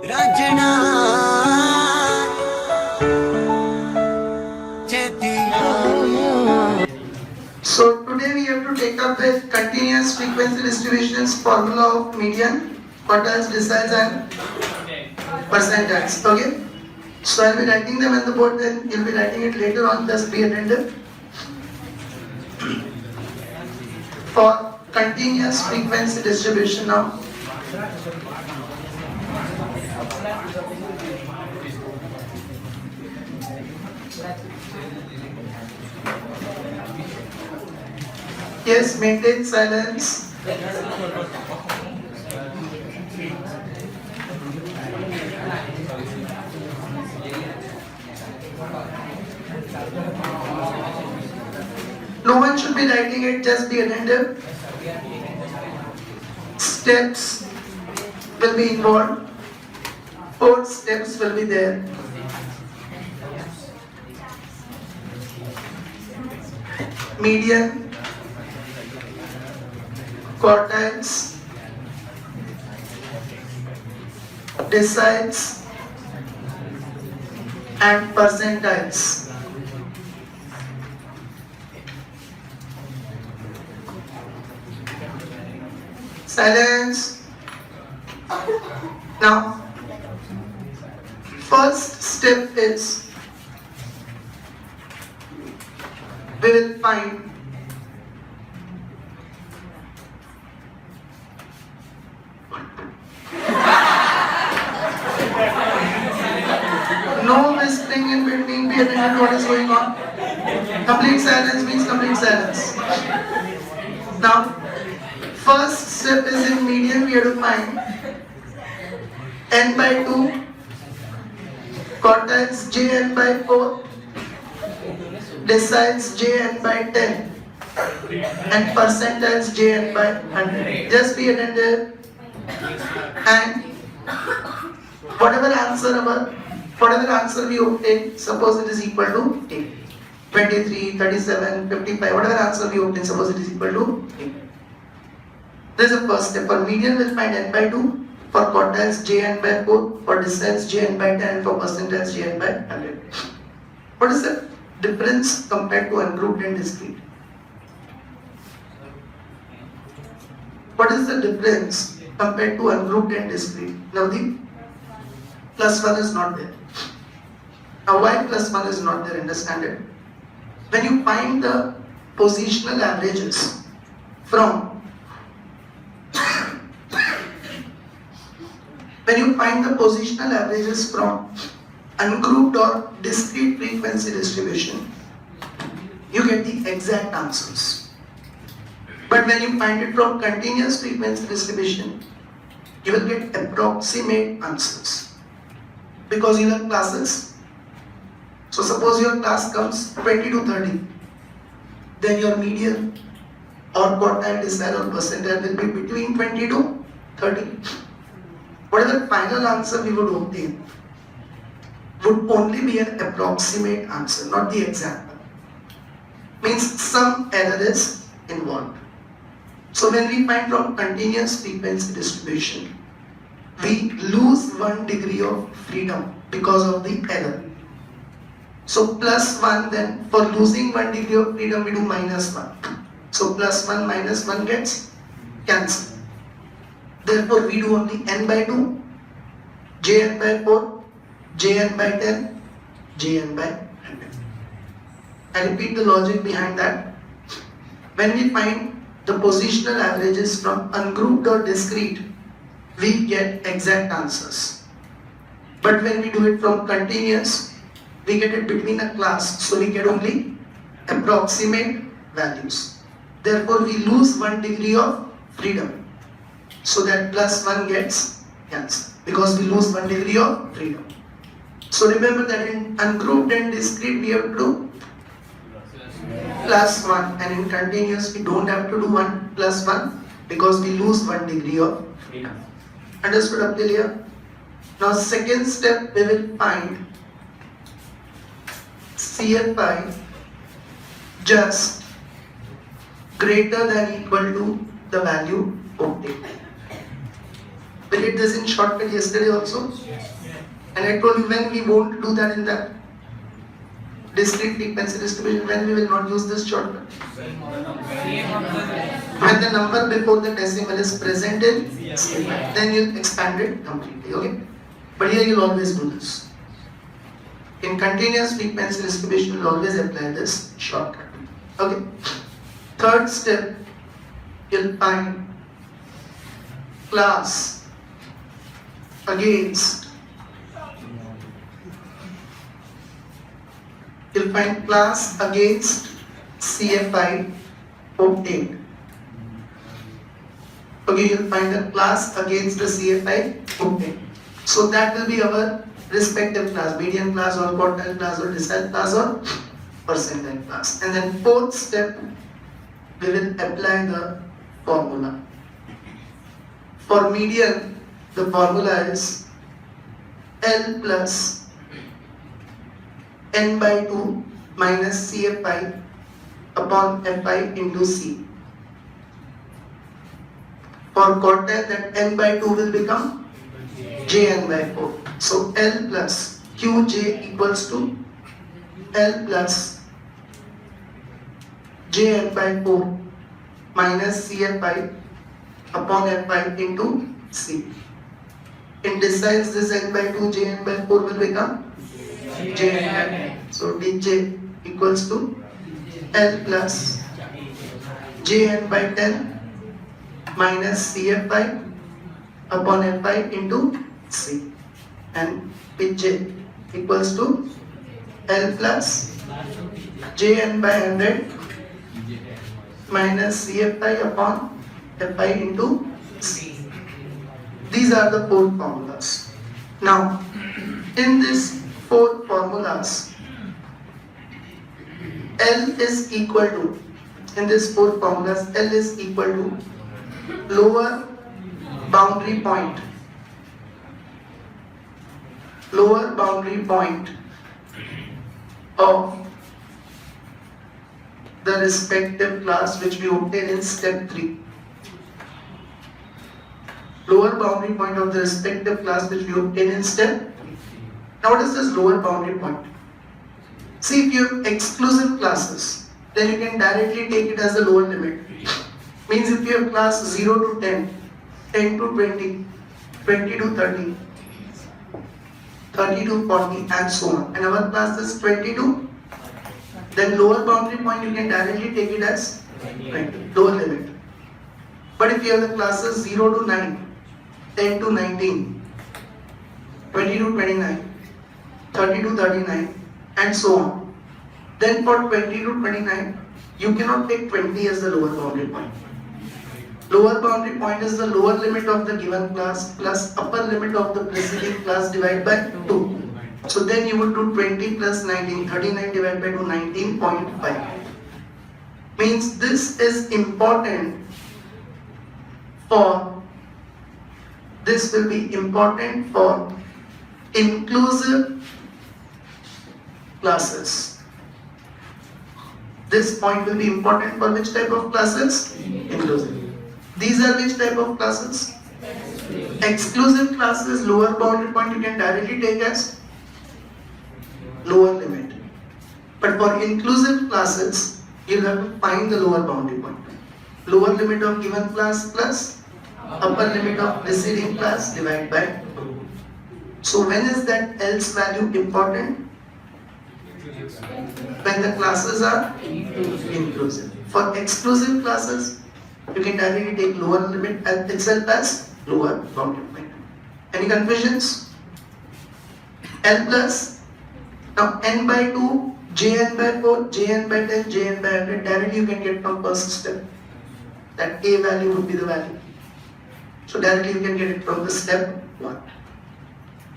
Rajana So today we have to take up with continuous frequency distributions formula of median, quartiles, deciles and percentiles. Okay. So I'll be writing them on the board, then you'll be writing it later on, just be attentive. For continuous frequency distribution now. Yes, maintain silence. No one should be writing it, just be attentive. Steps will be involved. 4 steps will be there. Median, quartiles, deciles and percentiles. Silence. Now, first step is we will find no whispering in between, be attentive what is going on. Complete silence means complete silence. Now, first step is in median, we have to find n by 2, quartiles jn by 4, deciles jn by 10 and percentiles jn by 100. Just be attentive and whatever answer we obtain, suppose it is equal to 8, 23, 37, 55, whatever answer we obtain, suppose it is equal to 8. This is the first step. For median we'll find n by 2, for quartiles jn by 4, for deciles jn by 10 and for percentiles jn by 100. What is the difference compared to ungrouped and discrete? What is the difference compared to ungrouped and discrete? Now the plus 1 is not there. Now why plus 1 is not there? Understand it. When you find the positional averages from ungrouped or discrete frequency distribution, you get the exact answers. But when you find it from continuous frequency distribution, you will get approximate answers. Because you have classes. So suppose your class comes 20 to 30, then your median or quartile, decile or percentile will be between 20 to 30. Whatever final answer we would obtain would only be an approximate answer, not the exact one. Means some error is involved. So when we find from continuous frequency distribution, we lose 1 degree of freedom because of the error. So plus 1, then for losing 1 degree of freedom we do minus 1. So plus 1 minus 1 gets cancelled. Therefore we do only n by 2, jn by 4, jn by 10, jn by 100. I repeat the logic behind that. When we find the positional averages from ungrouped or discrete, we get exact answers. But when we do it from continuous, we get it between a class, so we get only approximate values. Therefore, we lose 1 degree of freedom. So that plus 1 gets cancelled because we lose 1 degree of freedom. So remember that in ungrouped and discrete we have to do plus 1, and in continuous we don't have to do 1 plus 1 because we lose 1 degree of freedom. Understood up till here? Now second step we will find CFI just greater than equal to the value obtained. We did this in shortcut yesterday also. And I told you when we won't do that in the discrete frequency distribution, when we will not use this shortcut. When the number before the decimal is present in CFI, then you'll expand it completely, okay? But here you'll always do this. In continuous frequency distribution, you'll always apply this shortcut, okay? Third step, you'll find class against CFI obtained. Okay, you'll find the class against the CFI obtained. So that will be our respective class, median class or quartile class or decile class or percentile class. And then fourth step, we will apply the formula. For median, the formula is L plus n by 2 minus CFI upon Fi into C. For quartile, that n by 2 will become Jn by 4. So L plus Qj equals to L plus Jn by 4 minus Cfi upon Fi into C. In deciles, this n by 2 Jn by 4 will become Jn by 10. So Dj equals to L plus Jn by 10 minus Cfi upon Fi into C. And Pj equals to L plus Jn by 100 minus Cfi upon Fi into C. These are the four formulas. Now, in these four formulas, L is equal to, in these four formulas, L is equal to lower boundary point of the respective class which we obtain in step 3. Lower boundary point of the respective class which we obtain in step 3. Now what is this lower boundary point? See, if you have exclusive classes, then you can directly take it as a lower limit. Means if you have class 0 to 10, 10 to 20, 20 to 30, 30 to 40 and so on, and our class is 22, then lower boundary point you can directly take it as 20, lower limit. But if you have the classes 0 to 9, 10 to 19, 20 to 29, 30 to 39 and so on, then for 20 to 29 you cannot take 20 as the lower boundary point. Lower boundary point is the lower limit of the given class plus upper limit of the preceding class divided by 2. So then you would do 20 plus 19, 39 divided by 2, 19.5. Means this is important for, this will be important for inclusive classes. This point will be important for which type of classes? Inclusive. These are which type of classes? Exclusive classes, lower boundary point you can directly take as lower limit. But for inclusive classes, you have to find the lower boundary point. Lower limit of given class plus upper limit of preceding class divided by 2. So when is that else value important? When the classes are inclusive. For exclusive classes, you can directly take lower limit itself as lower boundary point. Any confusions? L plus, now n by 2, Jn by 4, Jn by 10, Jn by 100, directly you can get from first step. That A value would be the value. So directly you can get it from the step 1.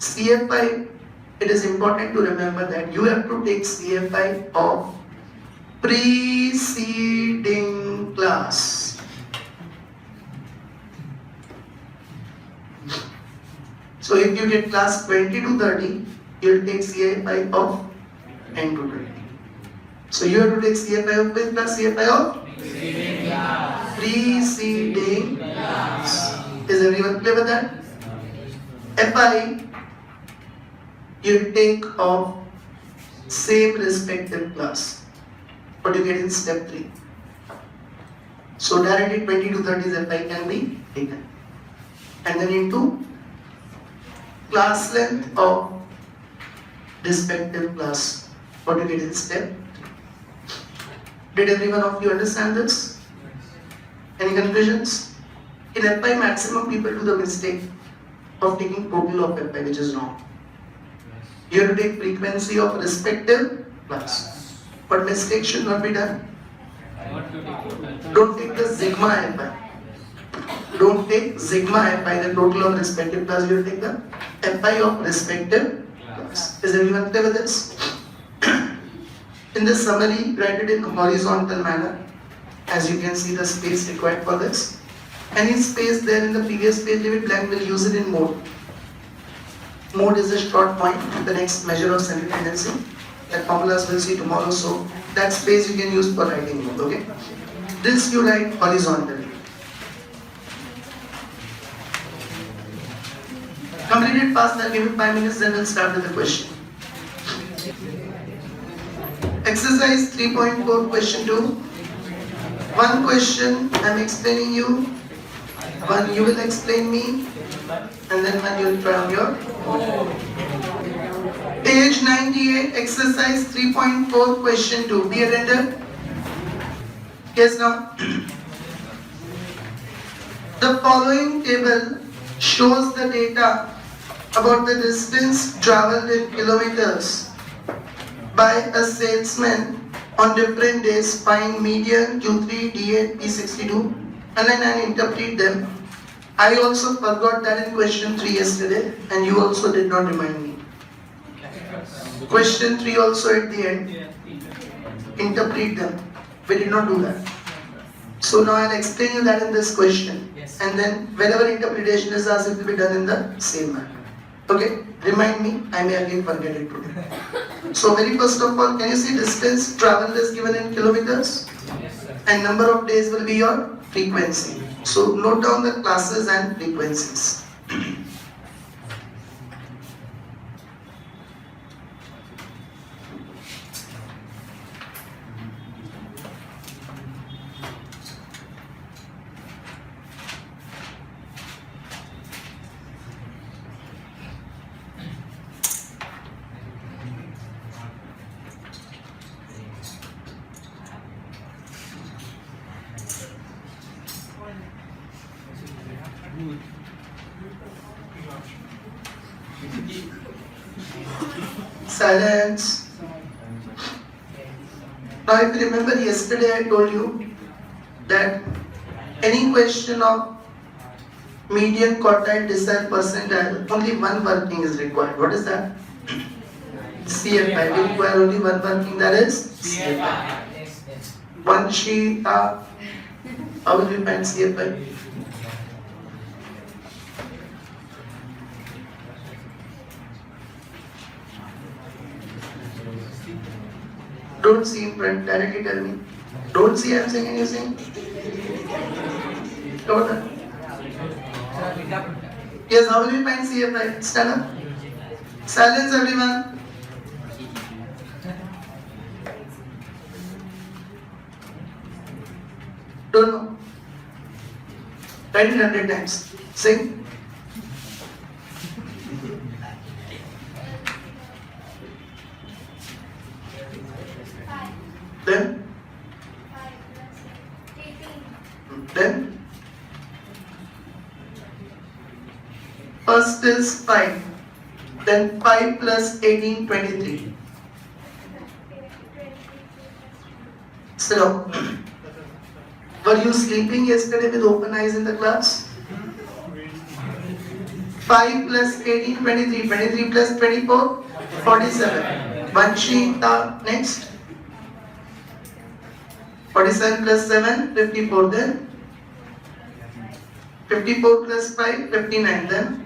CFI, it is important to remember that you have to take CFI of preceding class. So if you get class 20 to 30, you will take CFI of 10 to 20. So you have to take CFI of which class? CFI of preceding class. Is everyone clear with that? Fi you take of same respective class. What you get in step 3. So directly 20 to 30 Fi can be taken. And then into class length of respective class. What you get in step 3. Did every one of you understand this? Any confusions? In Fi, maximum people do the mistake of taking total of Fi, which is wrong. You have to take frequency of respective class. But mistake should not be done. Don't take the sigma Fi. Don't take sigma Fi, the total of respective class. You have to take the Fi of respective class. Is everyone clear with this? In this summary, write it in horizontal manner. As you can see the space required for this. Any space there in the previous page, leave it blank, we'll use it in mode. Mode is a short point, the next measure of central tendency. That formulas we'll see tomorrow, so that space you can use for writing mode, okay? This you write horizontally. Completed fast, I'll give you 5 minutes, then we'll start with the question. Exercise 3.4, question 2. One question I'm explaining you, one you will explain me, and then one you will try on your own. Page 98, exercise 3.4, question 2. Be attentive. Yes, now. The following table shows the data about the distance traveled in kilometers by a salesman on different days. Find median, Q3, D8, P62, and then I interpret them. I also forgot that in question 3 yesterday, and you also did not remind me. Question 3 also at the end. Interpret them. We did not do that. So now I'll explain you that in this question. And then whenever interpretation is asked, it will be done in the same manner. Okay? Remind me, I may again forget it today. So very first of all, can you see distance traveled is given in kilometers? And number of days will be your frequency. So note down the classes and frequencies. Silence. Now if you remember yesterday I told you that any question of median, quartile, decile, percentile, only one working is required. What is that? CFI. We require only one working, that is CFI. One sheet, how will we find CFI? Don't see in front, directly tell me. Don't see, I'm saying, and you saying? Come on. Yes, how will we find CFI? Stand up. Silence, everyone. Don't know. Write it 100 times. Sing. Then first is 5, then 5 plus 18, 23. Sit down. Were you sleeping yesterday with open eyes in the class? 5 plus 18, 23, 23 plus 24, 47. One sheet, next. 47 plus 7, 54, then 54 plus 5, 59, then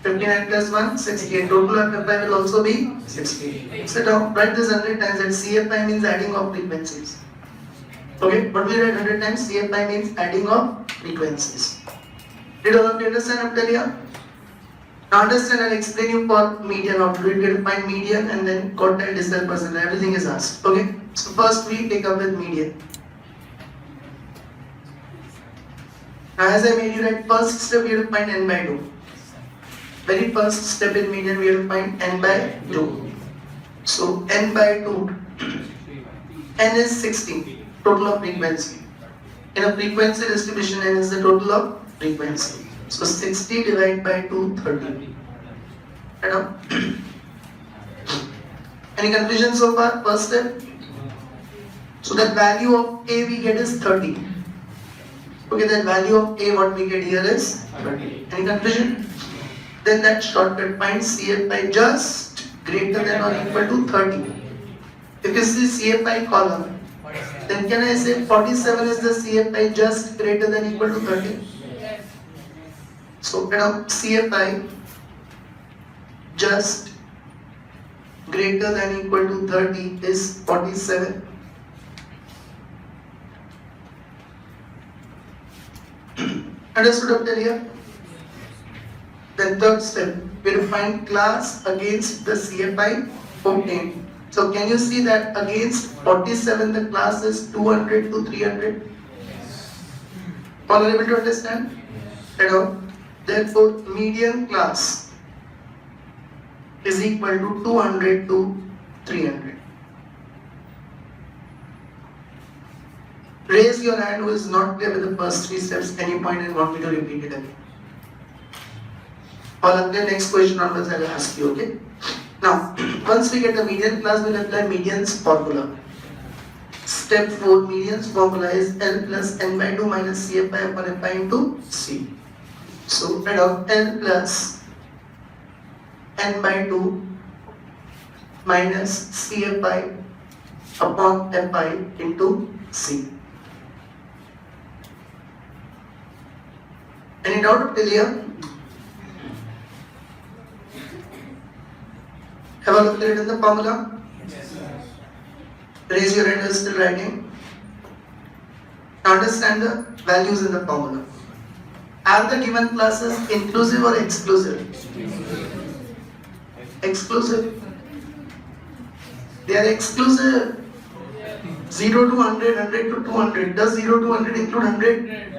59 plus 1, 68. Total of FI will also be 68. Sit down, write this 100 times, that CFI means adding of frequencies. Okay, what we write 100 times? CFI means adding of frequencies. Did all of you understand up till here? Now understand, I'll explain you for median how to do it. You find median and then quartile, decile, percentile. Everything is asked. Okay. So first we take up with median. Now as I made you write, first step we have to find n by 2. Very first step in median we have to find n by 2. So n by 2, n is 16, total of frequency. In a frequency distribution, n is the total of frequency. So 60 divided by 2, 30. Right now? Any confusion so far? First step. So that value of A we get is 30. Okay, that value of A what we get here is 30. Any confusion? Then that shortcut finds CFI just greater than or equal to 30. If you see CFI column, then can I say 47 is the CFI just greater than equal to 30? So CFI just greater than equal to 30 is 47. Understood up till here? Then third step, we will find class against the CFI obtained. So can you see that against 47 the class is 200 to 300? All are able to understand? Therefore median class is equal to 200 to 300. Raise your hand who is not clear with the first three steps any point and want me to repeat it again. All of the next question onwards I will ask you, okay? Now, once we get the median class, we will apply median's formula. Step 4, median's formula is L plus n by 2 minus CFI upon Fi into C. So, add up L plus n by 2 minus CFI upon Fi into C. Any doubt till here? Have a look at it in the formula. Raise your hand who is still writing. Now understand the values in the formula. Are the given classes inclusive or exclusive? Exclusive. They are exclusive. 0 to 100, 100 to 200. Does 0 to 100 include 100?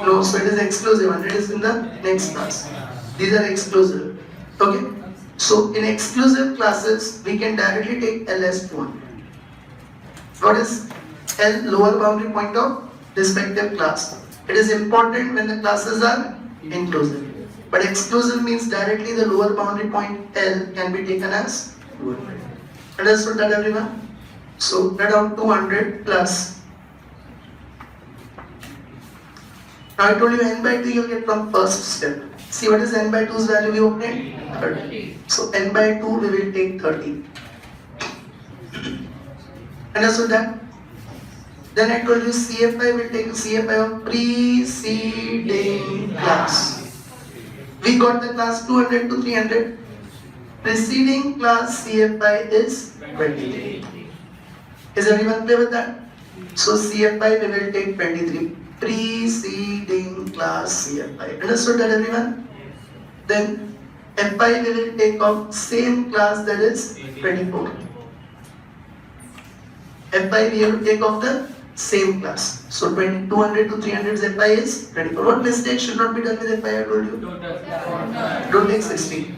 No, so it is exclusive. 100 is in the next class. These are exclusive. Okay. So in exclusive classes, we can directly take L as 1. What is L? Lower boundary point of respective class. It is important when the classes are inclusive. But exclusive means directly the lower boundary point L can be taken as 200. Understood that everyone? So let out 200 plus. Now I told you n by 2 you will get from first step. See what is n by 2's value we obtained? 30. So n by 2 we will take 30. Understood that? Then I told you CFI will take CFI of preceding class. We got the class 200 to 300. Preceding class CFI is 23. Is everyone clear with that? So CFI we will take 23. Preceding class CFI. Understood that everyone? Then FI we will take of same class, that is 24. FI we have to take of the same class. So 200 to 300 FI is 24. What mistake should not be done with FI I told you? Don't take 60.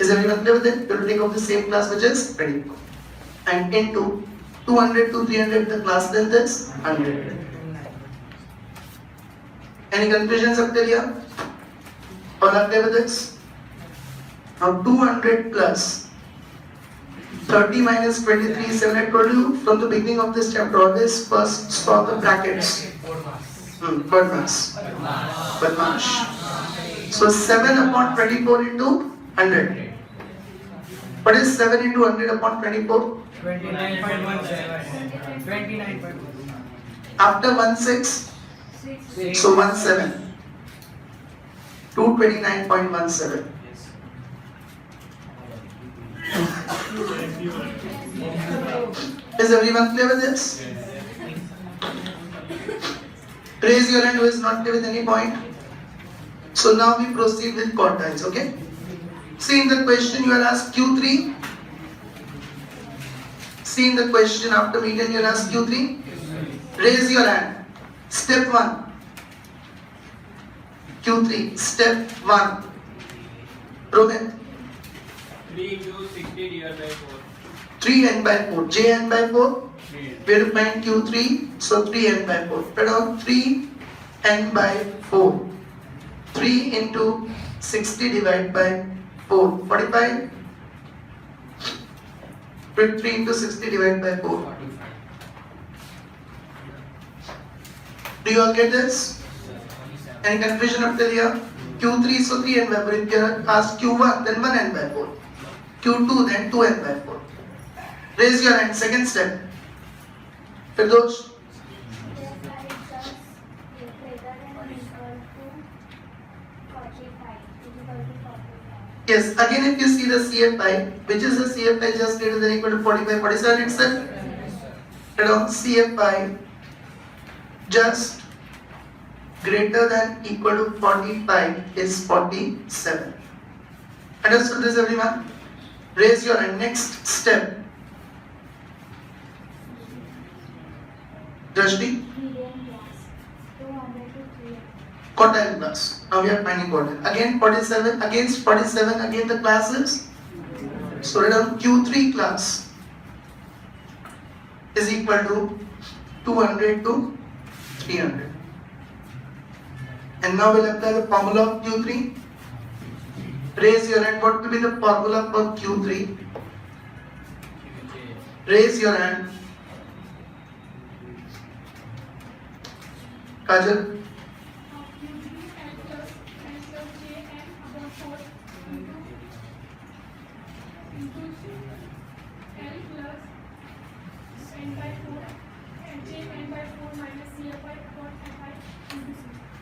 Is everyone clear with it? You will take of the same class which is 24. And into 200 to 300 the class length is 100. Any confusions up till here? All are clear with this? Now 200 plus 30 minus 23 is 7. I told you from the beginning of this chapter, always first solve the brackets. Badmash. So 7 upon 24 into 100. What is 7 into 100 upon 24? 29.17. 29.17. After 16, so 17. 229.17. Is everyone clear with this? Raise your hand who is not clear with any point. So now we proceed with quartiles, okay? See in the question you are asked Q3. See in the question after median you are asked Q3. Raise your hand. Step 1. Q3. Step 1. Rohit. 3 into 60 divided by 4. 3n by 4. Jn by 4. Yes. We have to find Q3. So 3n by 4. Put on 3n by 4. 3 into 60 divided by 4. 45. Put 3 into 60 divided by 4. 45. Do you all get this? Any confusion up till here? Q3 so 3n by 4. If you are asked Q1 then 1n by 4. Q2 then 2n by 4. Raise your hand. Second step. Firdosh. Yes, again if you see the CFI, which is the CFI just greater than equal to 45, 47 itself? CFI just greater than equal to 45 is 47. Understood this everyone? Raise your hand. Next step. Drashti? Quartile class. Now we are finding quartile. Again 47 against 47 again the classes. So write down Q3 class is equal to 200 to 300. And now we'll apply the formula of Q3. Raise your hand. What will be the formula for Q3? Raise your hand. Kajal.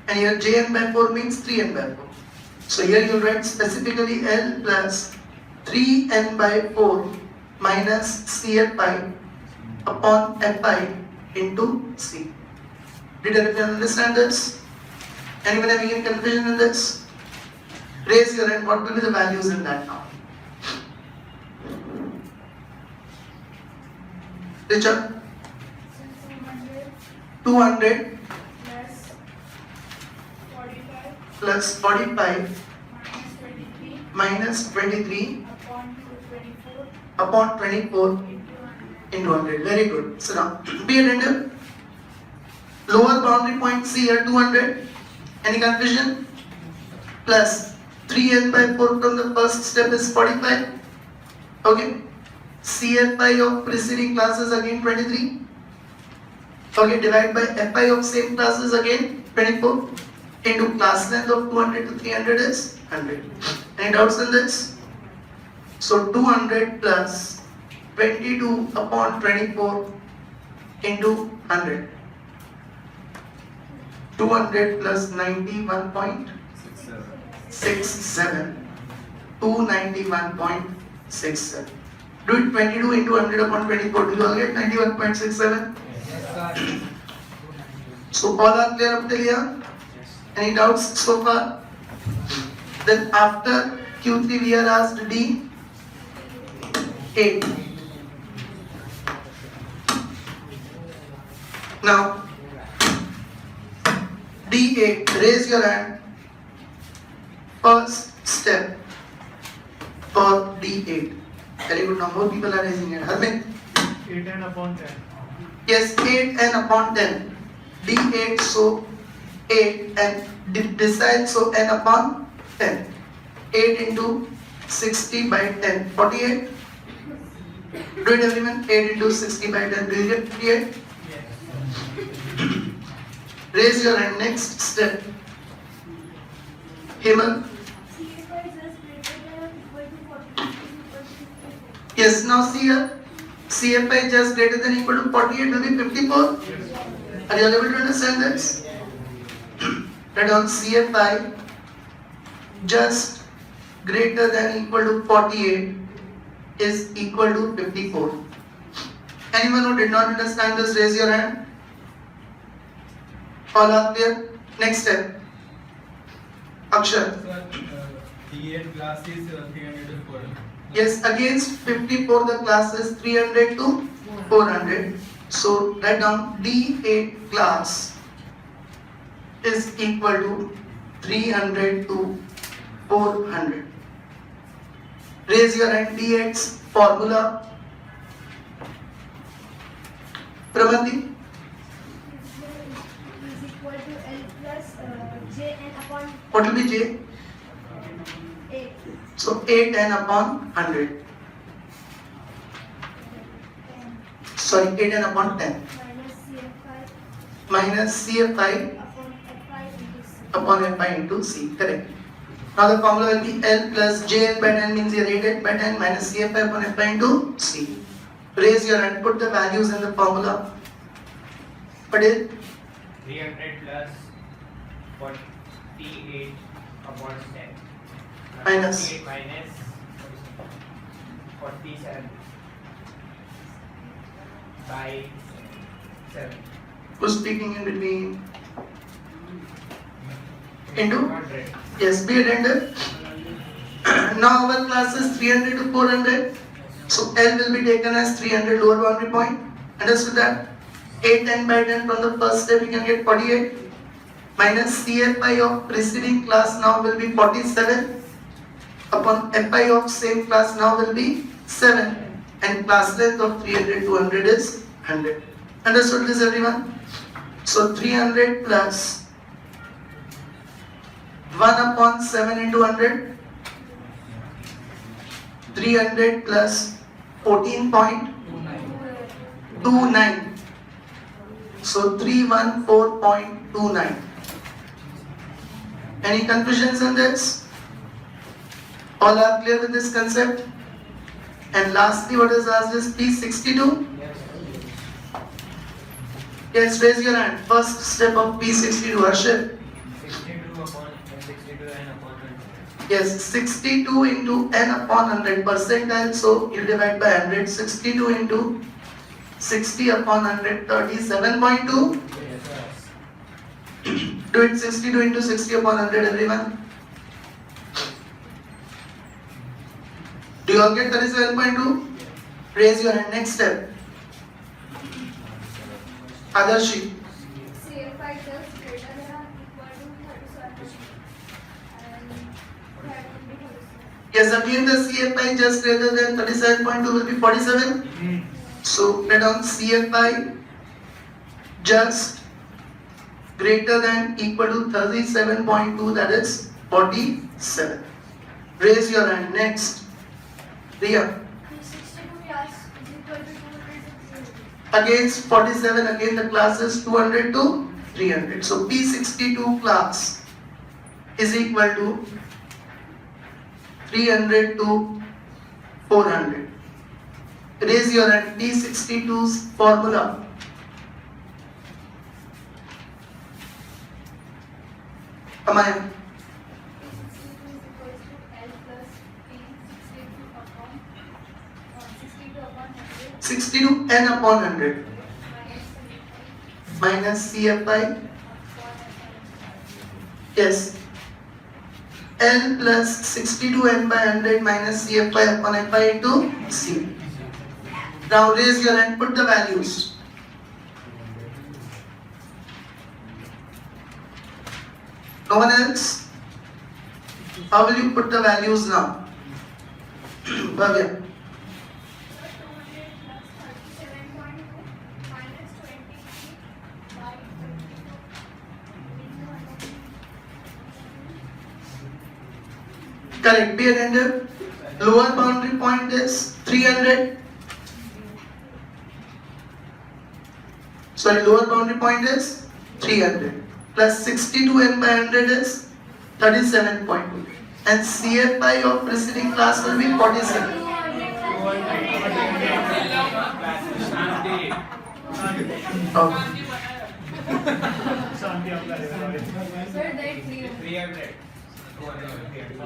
And here Jn by 4 means 3n by 4. So here you write specifically L plus 3n by 4 minus Cfi upon Fi into C. Did everyone understand this? Anyone having any confusion in this? Raise your hand. What will be the values in that now? Richard? 200 plus 45 minus 23 upon 24 into 100. Very good. So now, be attentive. Lower boundary point C here 200. Any confusion? Plus 3n by 4 from the first step is 45. Okay. CFI of preceding classes again 23. Okay, divide by Fi of same classes again 24 into class length of 200 to 300 is 100. Any doubts in this? So 200 plus 22 upon 24 into 100. 200 plus 91.67. 291.67. Do it 22 into 100 upon 24. Do you all get 91.67? So all are clear up till here? Any doubts so far? Then after Q3 we are asked D 8. Now D8, raise your hand. First step for D8. Very good. Now more people are raising it. Harmit? 8n upon 10. Yes, 8n upon 10. D8 so 8 and decide so n upon 10. 8 into 60 by 10. 48. Do it everyone. 8 into 60 by 10. Do you get 48? Raise your hand. Next step. Hemal. Yes, now see here. CFI just greater than equal to 48 will be 54. Are you able to understand this? Write down CFI just greater than equal to 48 is equal to 54. Anyone who did not understand this, raise your hand. All are clear? Next step. Akshar. Sir, D8 class is 300 to 400. Yes, against 54 the class is 300 to 400. So write down D8 class is equal to 300 to 400. Raise your hand. D8's formula. Pramati. is equal to L plus Jn upon What will be J? 8. So 8 n upon 100. Sorry, 8 n upon 10. Minus CFI Minus CFI upon FI into C. upon Fi into C. Correct. Now the formula will be L plus Jn by 10 means your 8 by 10 minus CFI upon Fi into C. Raise your hand. Put the values in the formula. What is 300 plus 48 upon 10. Minus. 48 minus 47 by 7. who's speaking in between? Into? 100. Yes, be attended. Now our class is 300 to 400. So L will be taken as 300 lower boundary point. Understood that? 8 10 by 10 from the first step we can get 48. Minus CFI of preceding class now will be 47. Upon FI of same class now will be 7. And class length of 300 to 100 is 100. Understood this everyone? So 300 plus 1 upon 7 into 100. 300 plus 14.29. So 314.29. Any confusions in this? All are clear with this concept? And lastly, what is asked is P62? Yes, raise your hand. First step of P62, Harshit. 62 upon 62 and upon 100. Yes, 62 into n upon 100 percentile, so you divide by 100. 62 into 60 upon 100, 37.2. Do it 62 into 60 upon 100, everyone. Do you all get 37.2? Raise your hand. Next step. Adarshi. CFI just greater than or equal to 37%. And that will be 37. Yes, again the CFI just greater than 37.2 will be 47. So write down CFI just greater than equal to 37.2, that is 47. Raise your hand. Next. Riya. P62 class is equal to 200 to 300. Against 47, again the class is 200 to 300. So P62 class is equal to 300 to 400. Raise your hand. P62's formula. Amaya. P62 is equal to L plus P62 upon 62 upon 100 62 n upon 100 minus 75 minus CFI. upon FI. Yes. L plus 62 n by 100 minus CFI upon FI into C. Now raise your hand, put the values. No one else? How will you put the values now? Bhavya. 200 plus 37.2 minus 23 by 22 Correct. Be attentive. Lower boundary point is 300. Sorry, lower boundary point is 300. Plus 62 n by 100 is 37.2. And CFI of preceding class will be 47. Okay. Shanti आपला है. Sir, that 300.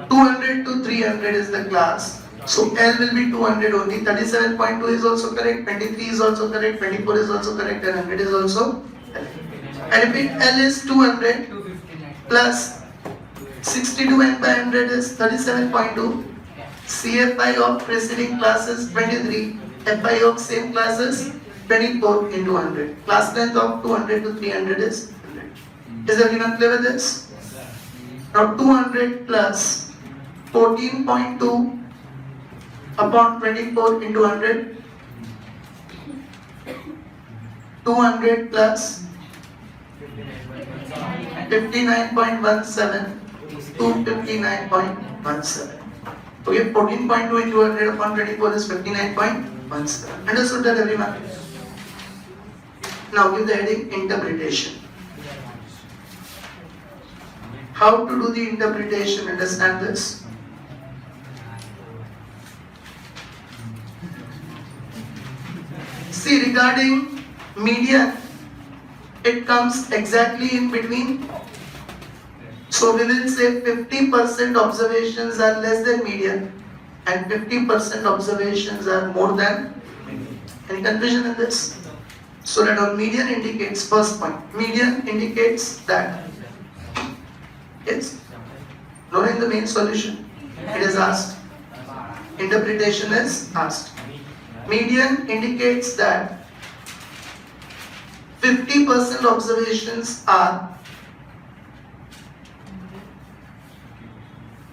200 to 300 is the class. So L will be 200 only. 37.2 is also correct. 23 is also correct. 24 is also correct. And 100 is also correct. I repeat, L is 200 plus 62 n by 100 is 37.2. CFI of preceding classes 23. FI of same classes 24 into 100. Class length of 200 to 300 is 100. Is everyone clear with this? Now 200 plus 14.2 upon 24 into 100. 200 plus 59.17 to 59.17. Okay, 14.2 into 100 upon 24 is 59.17. Understood that, everyone? Now give the heading interpretation. How to do the interpretation? Understand this? See, regarding median, it comes exactly in between. So we will say 50% observations are less than median and 50% observations are more than. Any confusion in this? So that our median indicates, first point, median indicates that, yes, knowing the main solution, it is asked, interpretation is asked. Median indicates that 50% observations are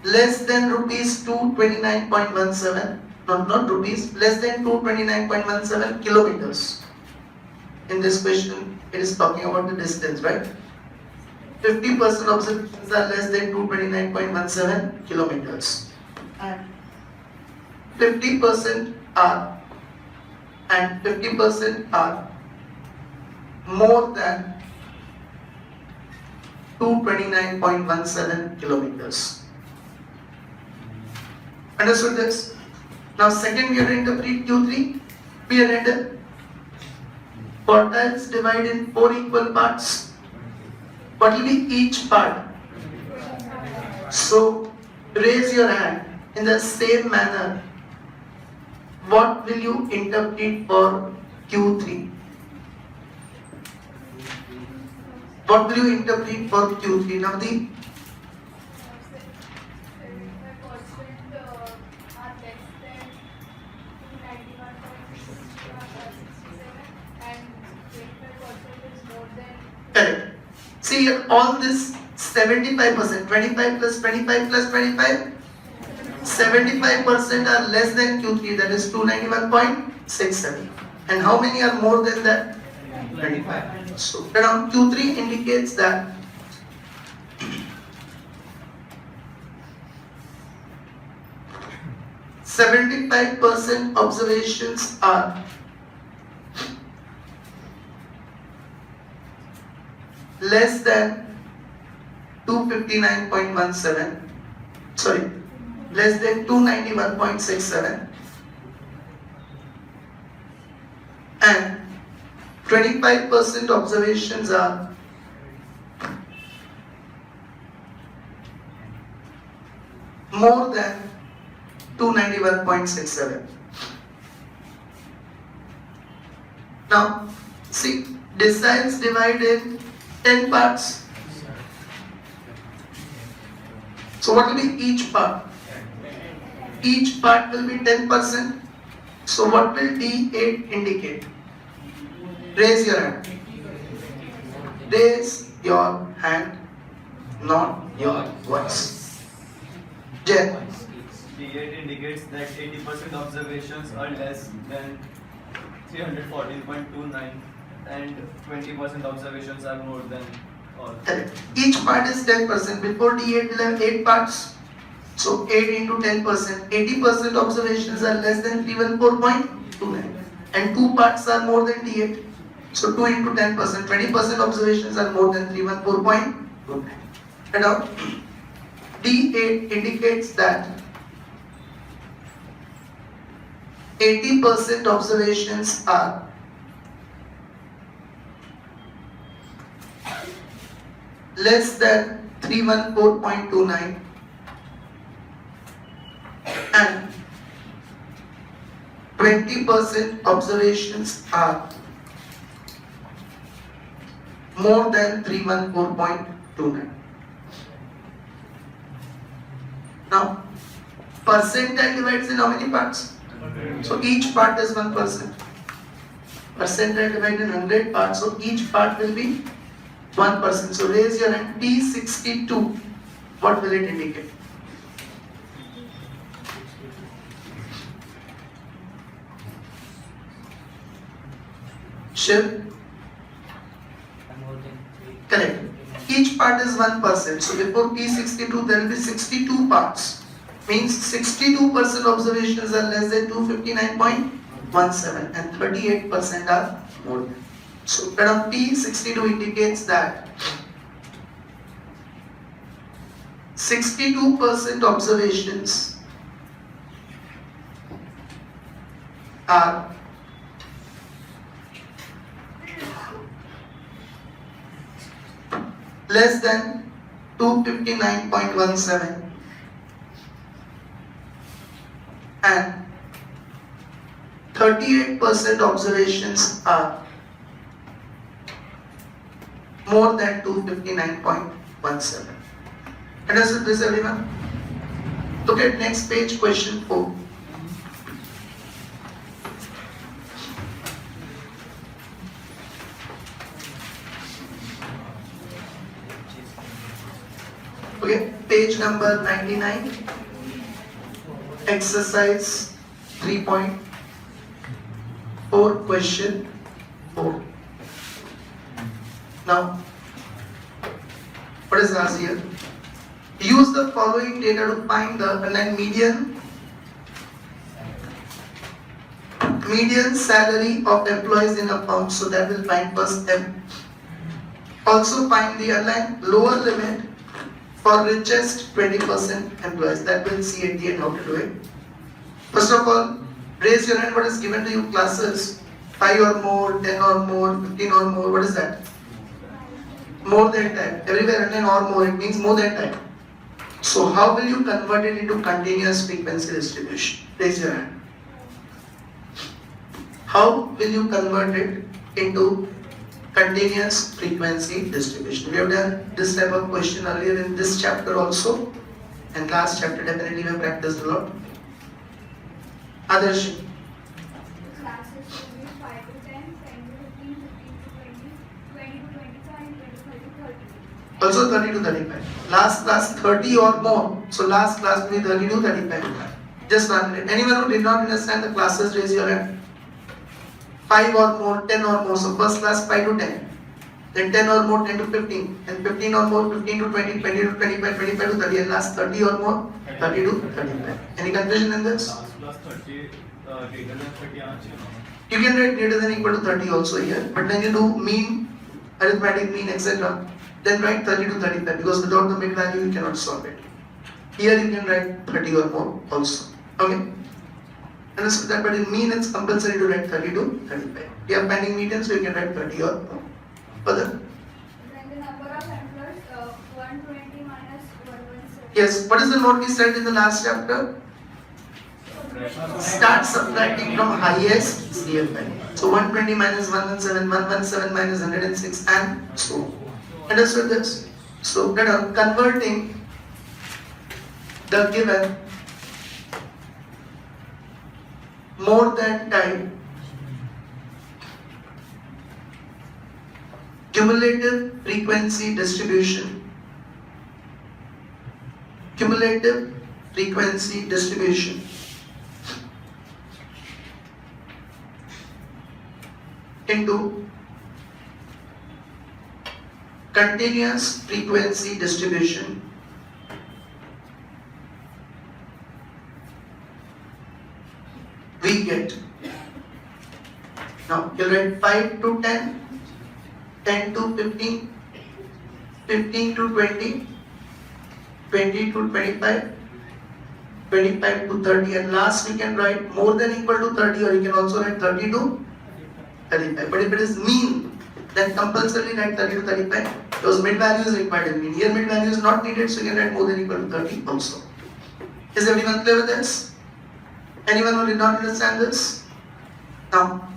less than rupees 229.17, not rupees, less than 229.17 kilometers. In this question, it is talking about the distance, right? 50% observations are less than 229.17 kilometers. And 50% are more than 229.17 kilometers. Understood this? Now second we are to interpret Q3. We are at quartiles divided in 4 equal parts. What will be each part? So raise your hand in the same manner. What will you interpret for Q3? What will you interpret for Q3? Navdeep? 75% are less than 291.67 and 25% is more than. Correct. See here, all this 75%, 25 plus 25 plus 25, 75% are less than Q3, that is 291.67. And how many are more than that? 25. So around Q3 indicates that 75% observations are less than 259.17, sorry, less than 291.67, and 25% observations are more than 291.67. Now, see, deciles divided in 10 parts. So what will be each part? Each part will be 10%. So what will D8 indicate? Raise your hand. Raise your hand, not your voice. Jen. D8 indicates that 80% observations are less than 314.29 and 20% observations are more than all. Correct. Each part is 10%. Before D8 will have 8 parts. So 8 into 10%. 80% observations are less than 314.29 and 2 parts are more than D8. So 2 into 10%. 20% observations are more than 314.29. And now D8 indicates that 80% observations are less than 314.29 and 20% observations are more than 314.29. Now, percentile divides in how many parts? So each part is 1%. Percentile divided in 100 parts, so each part will be 1%. So raise your hand. P62, what will it indicate? Shiv? Correct. Each part is 1%. So before P62 there will be 62 parts. Means 62% observations are less than 259.17 and 38% are more than. So P62 indicates that 62% observations are less than 259.17 and 38% observations are more than 259.17. Understood this, everyone? Look at next page, question 4. Okay, page number 99, exercise 3.4, question 4. Now, what is asked here? Use the following data to find the median salary of employees in a firm. So that will find first M. Also find the lower limit for richest 20% employees. That will see at the end how to do it. First of all, raise your hand. What is given to you? Classes 5 or more, 10 or more, 15 or more. What is that? More than 10. Everywhere written or more, it means more than 10. So how will you convert it into continuous frequency distribution? Raise your hand. How will you convert it into continuous frequency distribution? We have done this type of question earlier in this chapter also, and last chapter definitely we have practiced a lot. Adarsh. Classes will be 5 to 10, 10 to 15, 15 to 20, 20 to 25, and 25 to 30. Also 30 to 35. Last class 30 or more. So last class will be 30 to 35. Just 1 minute. Anyone who did not understand the classes, raise your hand. 5 or more, 10 or more. So first class 5 to 10. Then 10 or more, 10 to 15. And 15 or more, 15 to 20, 20 to 25, 25 to 30. And last 30 or more, 30 to 35. Any confusion in this? Last plus 30, greater than 30 answer. You can write greater than equal to 30 also here. But when you do mean, arithmetic mean, etc., then write 30 to 35 because without the mid value you cannot solve it. Here you can write 30 or more also. Okay? Understood that? But in mean it's compulsory to write 30 to 35. We are finding median, so you can write 30 or more. Further? Then the number of employees, 120 minus 117. Yes. What is the note we said in the last chapter? Start subtracting from highest CFI. So 120 minus 117, 117 minus 106 and so on. Understood this? So converting the given more than time cumulative frequency distribution into continuous frequency distribution we get. Now you write 5 to 10, 10 to 15, 15 to 20, 20 to 25, 25 to 30, and last we can write more than equal to 30, or you can also write 30 to 35. But if it is mean, then compulsorily write 30 to 35 because mid value is required in mean. Here mid value is not needed, so you can write more than equal to 30 also. Is everyone clear with this? Anyone who did not understand this? Now,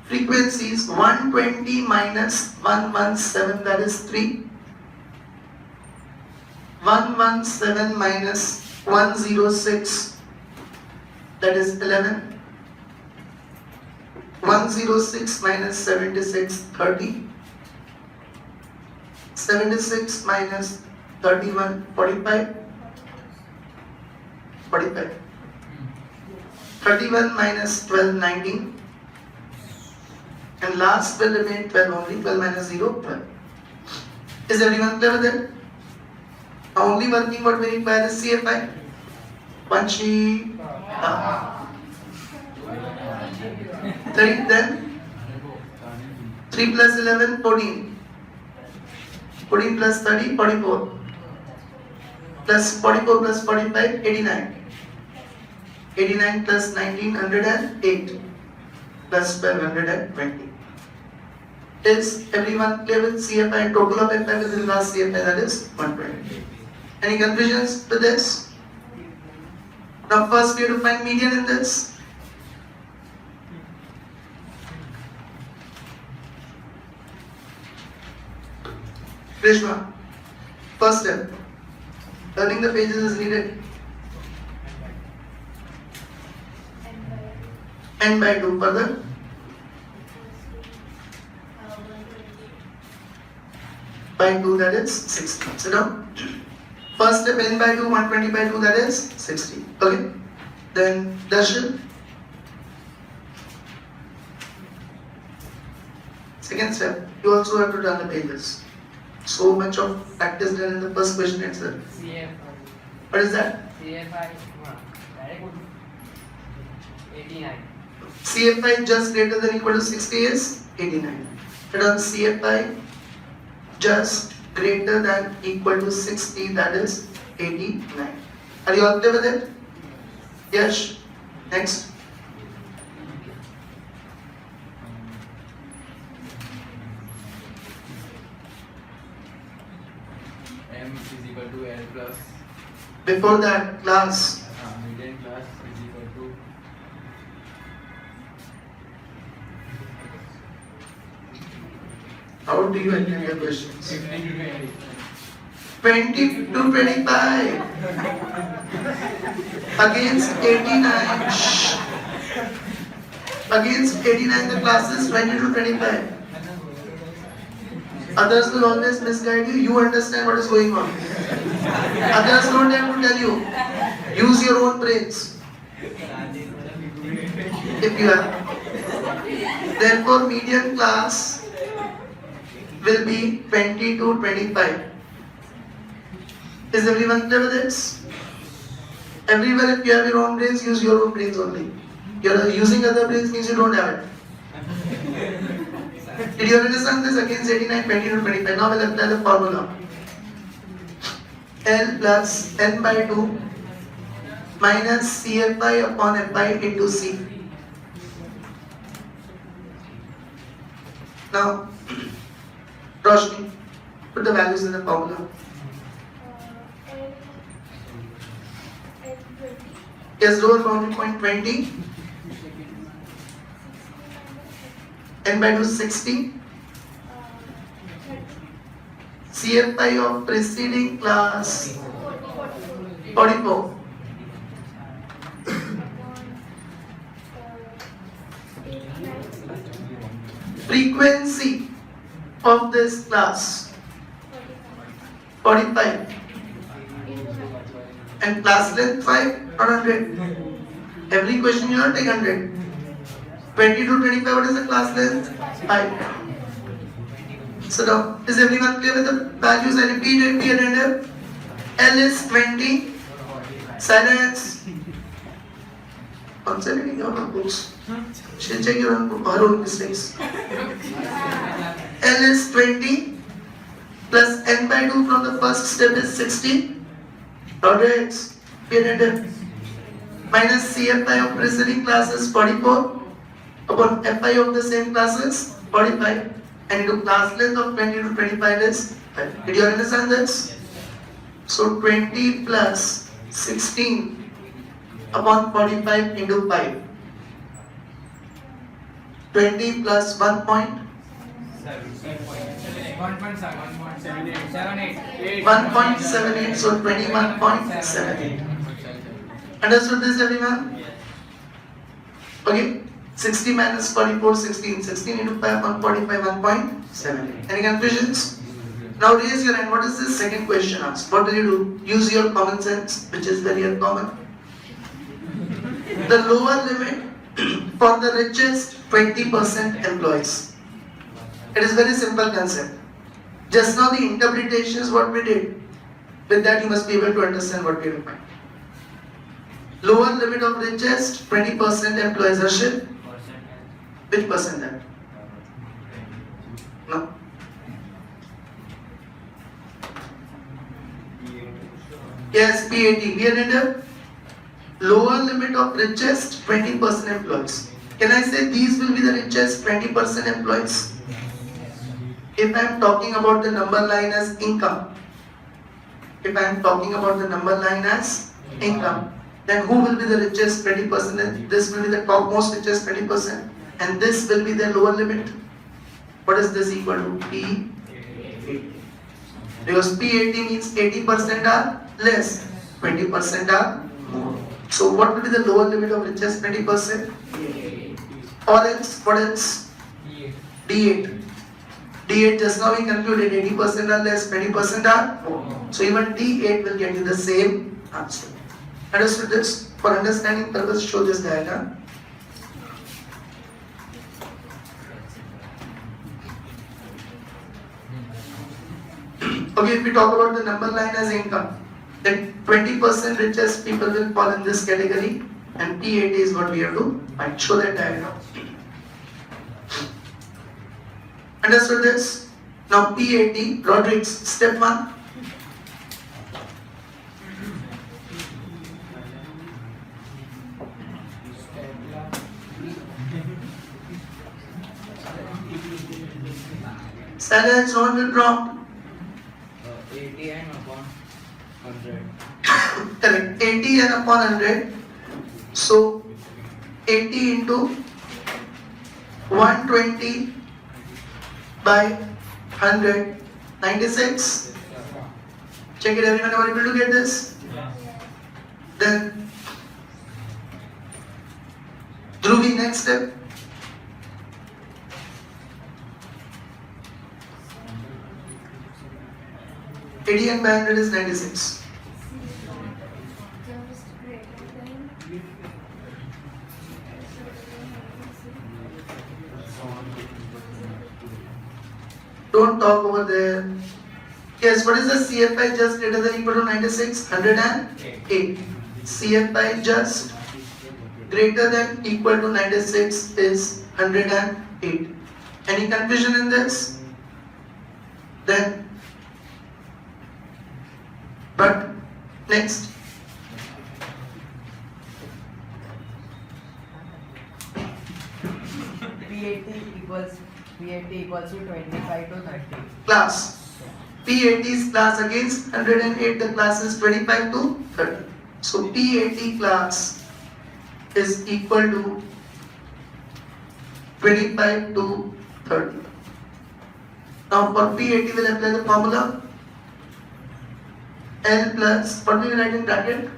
frequencies 120 minus 117, that is 3. 117 minus 106, that is 11. 106 minus 76, 30. 76 minus 31, 45. 45. 31 minus 12, 19. And last will remain 12 only. 12 minus 0, 12. Is everyone clear with that? Only working what we require is CFI. Punchy. 3, then 3 plus 11, 14. 14 plus 30, 44. Plus 44 plus 45, 89. 89 plus 19, 108. Plus 1220. Is everyone clear with CFI? Total of FI with the last CFI, that is 120. Any confusions with this? Now first we have to find median in this. Krishna, first step, turning the pages is needed. N by 2 further. By 2, that is 60. Sit down. First step, n by 2, 120 by 2, that is 60. Okay. Then Darshan. Second step, you also have to turn the pages. So much of practice done in the first question itself. CFI. What is that? CFI. Very good. 89. CFI just greater than equal to 60 is 89. But on CFI just greater than equal to 60, that is 89. Are you all clear with it? Yes. Next. M is equal to L plus Before that, class. median class is equal to How do you attend your questions? 15 to 20. 20 to 25 against 89. Against 89, the class is 20 to 25. Others will always misguide you. You understand what is going on. Others don't have to tell you. Use your own brains. If you have. Therefore, median class will be 20 to 25. Is everyone clear with this? Everywhere, if you have your own brains, use your own brains only. You're using other brains means you don't have it. Did you understand this? Against 89, 20 to 25. Now we'll apply the formula. L plus n by 2 minus CFI upon FI into C. Now, Roshni, put the values in the formula. Yes, lower boundary point 20. N by 2 60. CFI of preceding class 44. Frequency of this class 45. And class length 5 or 100. Every question you have take 100. 20 to 25, what is the class length? 5. So now, is everyone clear with the values? I repeat it, P and F. L is 20. Silence. Concentrating your own books. She'll check your own book, her own mistakes. L is 20 plus n by 2 from the first step is 60. Rodrigues, P and F. Minus CFI of preceding class is 44. Upon FI of the same class is 45. And into class length of 20 to 25 is 5. Did you understand this? So 20 plus 16 upon 45 into 5. 20 plus 1.78. 1.78. So 21.7. Understood this, everyone? Okay. 60 minus 44, 16. 16 into 5 upon 45, 1.7. Any confusions? Now raise your hand. What is this second question asked? What will you do? Use your common sense, which is very uncommon. The lower limit for the richest 20% employees. It is very simple concept. Just now the interpretation is what we did. With that you must be able to understand what we defined. Lower limit of richest 20% employees. Harshit? Which percent that? No. Yes, PAT. We are in the lower limit of richest 20% employees. Can I say these will be the richest 20% employees? If I am talking about the number line as income, if I am talking about the number line as income, then who will be the richest 20%? This will be the topmost richest 20%, and this will be the lower limit. What is this equal to? P. Because PAT means 80% are less, 20% are more. So what will be the lower limit of richest 20%? Or else, what else? D8. D8 just now we concluded 80% are less, 20% are more. So even D8 will get you the same answer. Understood this? For understanding purpose, show this diagram. Okay, if we talk about the number line as income, then 20% richest people will fall in this category, and PAT is what we have to find. Show that diagram. Understood this? Now PAT, Rodrigues, step 1. Silence, no one will prompt. 80 and upon 100. Correct. 80 and upon 100. So 80 into 120 by 100, 96. Check it, everyone are able to get this? Then Dhruvi, next step. ADN by 100 is 96. Just greater than Don't talk over there. Yes, what is the CFI just greater than equal to 96? 108. CFI just greater than equal to 96 is 108. Any confusion in this? Then, but next. PAT equals to 25 to 30. Class. PAT is class against 108, the class is 25 to 30. So PAT class is equal to 25 to 30. Now for PAT we'll apply the formula L plus, what will we write in bracket?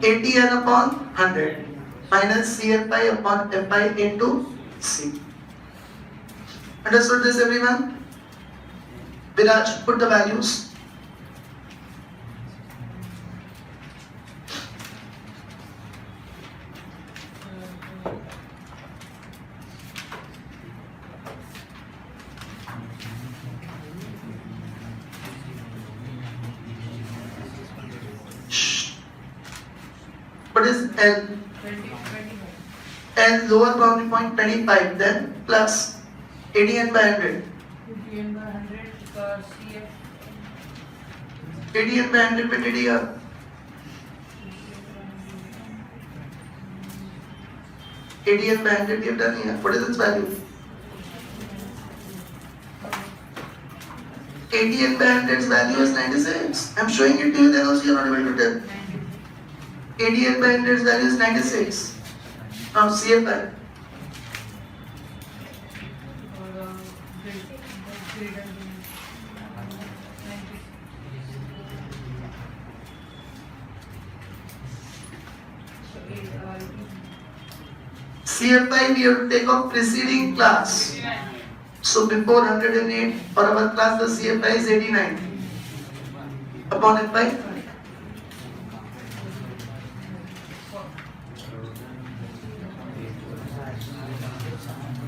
80 N upon 100 minus CFI upon FI into C. Understood this, everyone? Viraj, put the values. Shh. What is L? 25. L lower boundary point 25, then plus 80N by 100. 50 by 100 because CF 80N by 100 with ADR. 80N by 100 we have done here. What is its value? 80N by 100's value is 96. I'm showing it to you, then also you're not able to tell. 80N by 100's value is 96. Now CFI. CFI we have to take off preceding class. So before 108 for our class the CFI is 89 upon FI.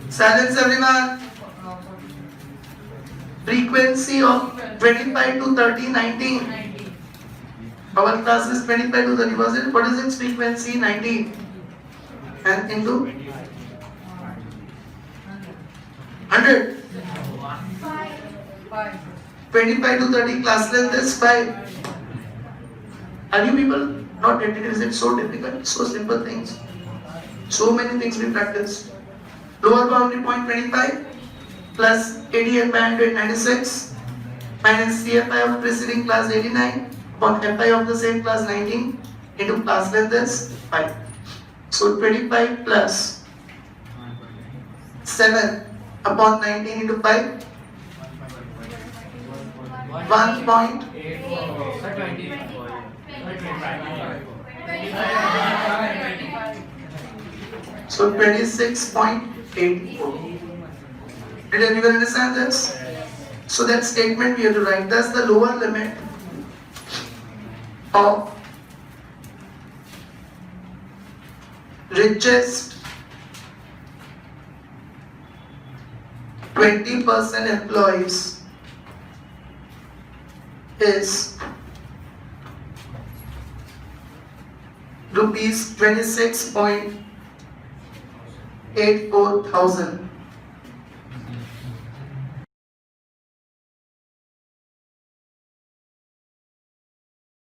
Silence everyone. Frequency of 25 to 30, 19. 90. Our class is 25 to 30. Was it? What is its frequency? 19. And into 100. 5. 25 to 30 class length is 5. Are you people not getting it? Is it so difficult? So simple things. So many things we practice. Lower boundary point 25 plus 88 by 196 minus CFI of preceding class 89 upon FI of the same class 19 into class length is 5. So 25 plus 7 upon 19 into 5 1.8. 25. So 26.84. Did anyone understand this? So that statement we have to write. That's the lower limit of richest 20% employees is rupees 26.84 thousand.